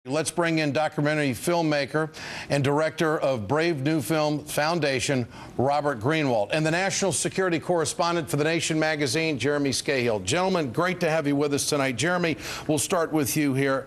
Let's bring in documentary filmmaker and director of Brave New Film Foundation, Robert Greenwald, and the national security correspondent for The Nation magazine, Jeremy Scahill. Gentlemen, great to have you with us tonight. Jeremy, we'll start with you here.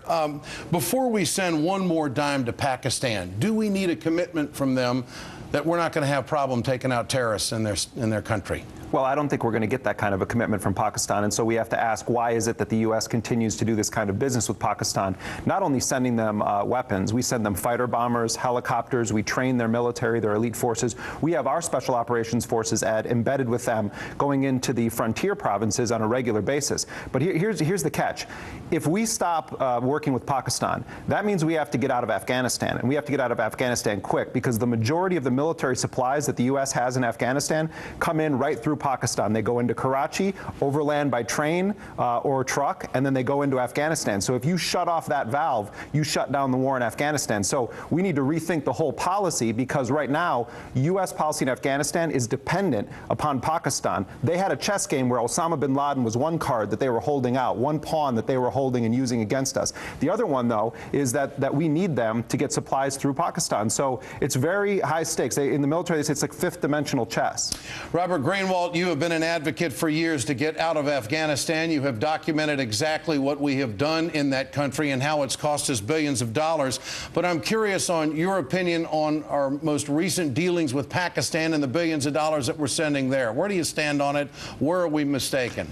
Before we send one more dime to Pakistan, do we need a commitment from them that we're not going to have a problem taking out terrorists in their country? Well, I don't think we're going to get that kind of a commitment from Pakistan, and so we have to ask, why is it that the U.S. continues to do this kind of business with Pakistan? Not only sending them weapons, we send them fighter bombers, helicopters, we train their military, their elite forces. We have our special operations forces, Ed, embedded with them, going into the frontier provinces on a regular basis. But here's the catch. If we stop working with Pakistan, that means we have to get out of Afghanistan, and we have to get out of Afghanistan quick, because the majority of the military supplies that the U.S. has in Afghanistan come in right through Pakistan. They go into Karachi, overland by train or truck, and then they go into Afghanistan. So if you shut off that valve, you shut down the war in Afghanistan. So we need to rethink the whole policy, because right now, U.S. policy in Afghanistan is dependent upon Pakistan. They had a chess game where Osama bin Laden was one card that they were holding out, one pawn that they were holding and using against us. The other one, though, is that we need them to get supplies through Pakistan. So it's very high stakes. In the military, they say it's like fifth dimensional chess. Robert Greenwald, you have been an advocate for years to get out of Afghanistan. You have documented exactly what we have done in that country and how it's cost us billions of dollars. But I'm curious on your opinion on our most recent dealings with Pakistan and the billions of dollars that we're sending there. Where do you stand on it? Where are we mistaken?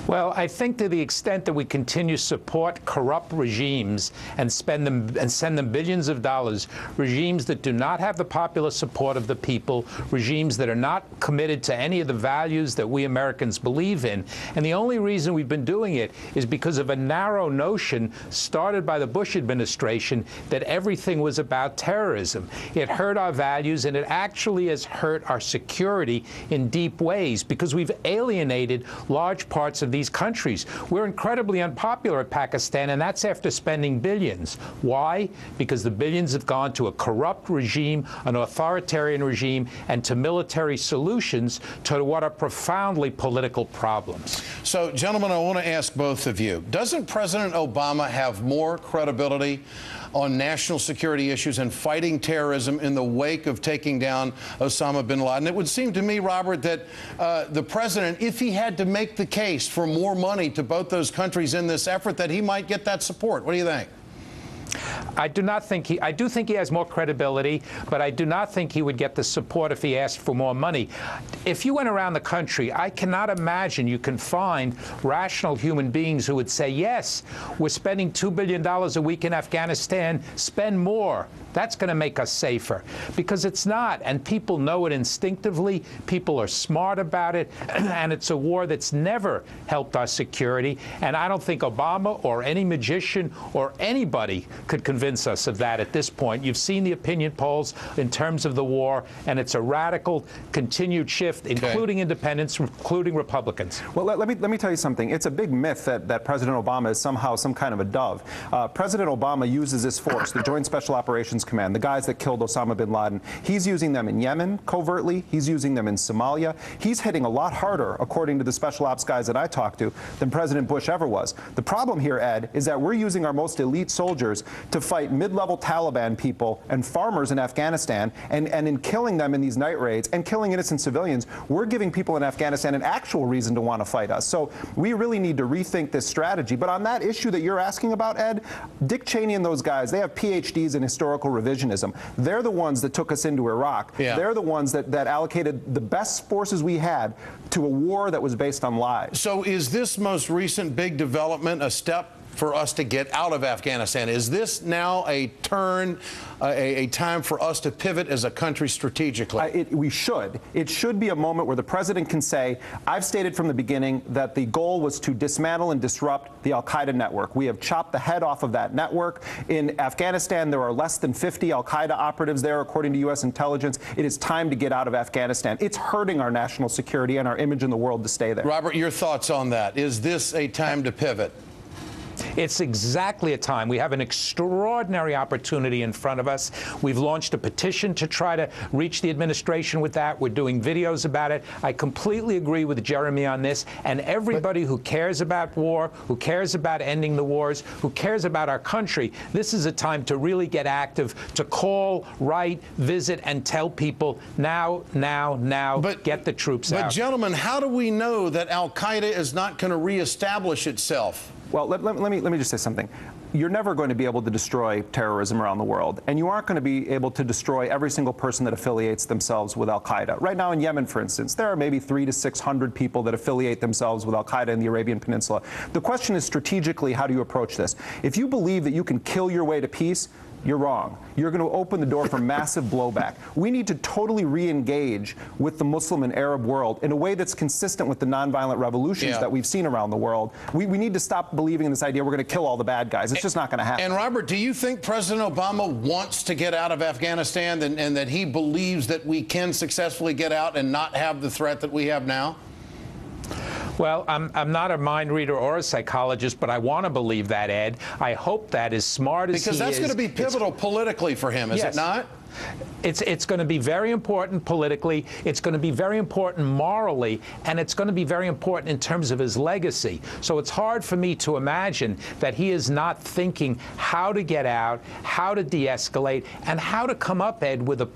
Well, I think to the extent that we continue to support corrupt regimes and send them billions of dollars, regimes that do not have the popular support of the people, regimes that are not committed to any of the values that we Americans believe in. And the only reason we've been doing it is because of a narrow notion started by the Bush administration that everything was about terrorism. It hurt our values, and it actually has hurt our security in deep ways, because we've alienated large parts of these countries. We're incredibly unpopular at Pakistan, and that's after spending billions. Why? Because the billions have gone to a corrupt regime, an authoritarian regime, and to military solutions to what are profoundly political problems. So, gentlemen, I want to ask both of you, doesn't President Obama have more credibility on national security issues and fighting terrorism in the wake of taking down Osama bin Laden? It would seem to me, Robert, that the president, if he had to make the case for more money to both those countries in this effort, that he might get that support. What do you think? I do think he has more credibility, but I do not think he would get the support if he asked for more money. If you went around the country, I cannot imagine you can find rational human beings who would say, yes, we're spending $2 billion a week in Afghanistan, spend more. That's going to make us safer. Because it's not, and people know it instinctively. People are smart about it, and it's a war that's never helped our security. And I don't think Obama or any magician or anybody could convince us of that at this point. You've seen the opinion polls in terms of the war, and it's a radical, continued shift, including independents, including Republicans. Well, let me tell you something. It's a big myth that President Obama is somehow some kind of a dove. President Obama uses this force, the Joint Special Operations Command, the guys that killed Osama bin Laden. He's using them in Yemen covertly. He's using them in Somalia. He's hitting a lot harder, according to the special ops guys that I talked to, than President Bush ever was. The problem here, Ed, is that we're using our most elite soldiers to fight mid-level Taliban people and farmers in Afghanistan, and in killing them in these night raids and killing innocent civilians, we're giving people in Afghanistan an actual reason to want to fight us. So we really need to rethink this strategy. But on that issue that you're asking about, Ed, Dick Cheney and those guys, they have PhDs in historical revisionism. They're the ones that took us into Iraq. Yeah. They're the ones that allocated the best forces we had to a war that was based on lies. So is this most recent big development a step for us to get out of Afghanistan? Is this now a turn, a time for us to pivot as a country strategically? We should. It should be a moment where the president can say, I've stated from the beginning that the goal was to dismantle and disrupt the al-Qaeda network. We have chopped the head off of that network. In Afghanistan, there are less than 50 al-Qaeda operatives there, according to U.S. intelligence. It is time to get out of Afghanistan. It's hurting our national security and our image in the world to stay there. Robert, your thoughts on that? Is this a time to pivot? It's exactly a time. We have an extraordinary opportunity in front of us. We've launched a petition to try to reach the administration with that. We're doing videos about it. I completely agree with Jeremy on this, and everybody who cares about war, who cares about ending the wars, who cares about our country, this is a time to really get active, to call, write, visit, and tell people now, get the troops out. But gentlemen, how do we know that Al-Qaeda is not going to reestablish itself? Well, let me just say something. You're never going to be able to destroy terrorism around the world, and you aren't going to be able to destroy every single person that affiliates themselves with Al-Qaeda. Right now in Yemen, for instance, there are maybe 300 to 600 people that affiliate themselves with Al-Qaeda in the Arabian Peninsula. The question is strategically, how do you approach this? If you believe that you can kill your way to peace, you're wrong. You're going to open the door for massive blowback. We need to totally re-engage with the Muslim and Arab world in a way that's consistent with the nonviolent revolutions that we've seen around the world. We need to stop believing in this idea we're going to kill all the bad guys. It's just not going to happen. And Robert, do you think President Obama wants to get out of Afghanistan and that he believes that we can successfully get out and not have the threat that we have now? Well, I'm not a mind reader or a psychologist, but I want to believe that, Ed. I hope that, as smart as he is... Because that's going to be pivotal politically for him, is it not? It's going to be very important politically, it's going to be very important morally, and it's going to be very important in terms of his legacy. So it's hard for me to imagine that he is not thinking how to get out, how to de-escalate, and how to come up, Ed, with a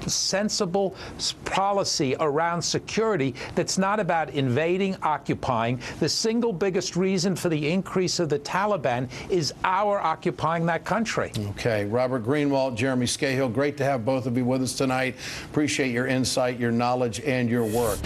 sensible policy around security that's not about invading, occupying. The single biggest reason for the increase of the Taliban is our occupying that country. Okay. Robert Greenwald, Jeremy Scahill, great to have both of you with us tonight. Appreciate your insight, your knowledge, and your work.